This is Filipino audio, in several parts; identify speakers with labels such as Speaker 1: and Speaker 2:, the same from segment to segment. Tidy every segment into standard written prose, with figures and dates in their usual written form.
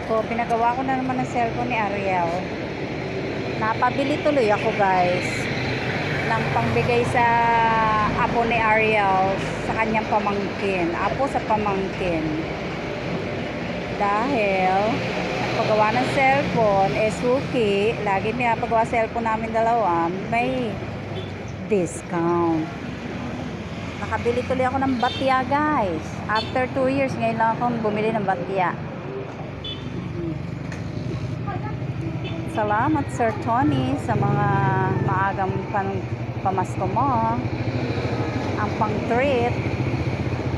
Speaker 1: Ako, pinagawa ko na naman ng cellphone ni Ariel. Napabili tuloy ako guys ng pangbigay sa apo ni Ariel sa kanyang pamangkin. Apo sa pamangkin. Dahil nagpagawa ng cellphone, Suki, lagi pinapagawa cellphone namin dalawa, may discount. Nakabili tuloy ako ng batya guys. After 2 years, ngayon lang akong bumili ng batya. Salamat Sir Tony sa mga maagang pamasko mo. Ang pang-treat.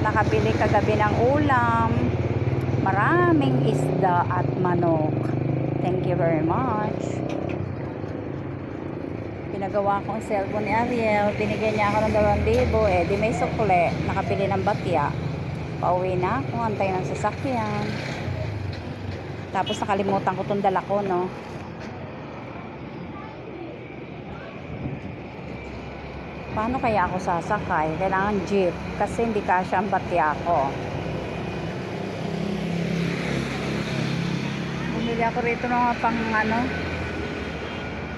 Speaker 1: Nakabili kagabi ng ulam. Maraming isda at manok. Thank you very much. Pinagawa ko ang cellphone ni Ariel. Binigyan niya ako ng 2,000. Di may sukle. Nakabili ng batya. Pauwi na ako. Antay ng sasakyan. Tapos nakalimutan ko itong dala ko, no? Paano kaya ako sasakay? Kailangan jeep. Kasi hindi kasya ang batya ko. Bumili ako rito ng mga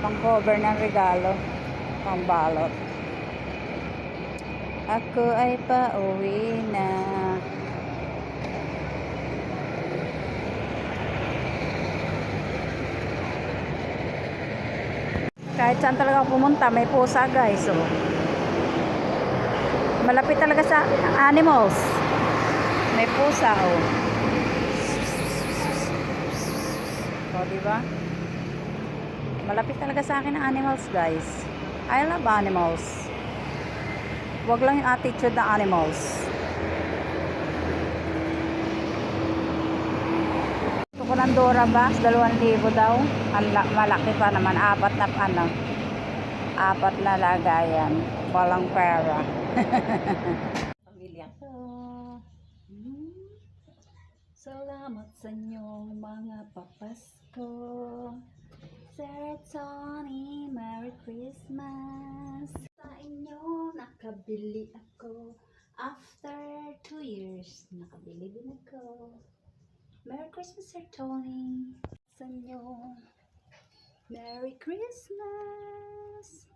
Speaker 1: pang cover ng regalo. Pang balot. Ako ay pauwi na. Kahit saan talaga pumunta, may pusa guys. So, malapit talaga sa animals. May pusa, oh. O, diba? Malapit talaga sa akin ang animals, guys. I love animals. Wag lang yung attitude ng animals. Gusto ko ng Dora Box, 2,000 daw. Malaki pa naman, apat na lagayan. Walang pera. Pamilya ko. Salamat sa inyong mga papasko. Sir Tony, Merry Christmas. Sa inyo, nakabili ako. After 2 years, nakabili din ako. Merry Christmas, Sir Tony. Sa inyo, Merry Christmas.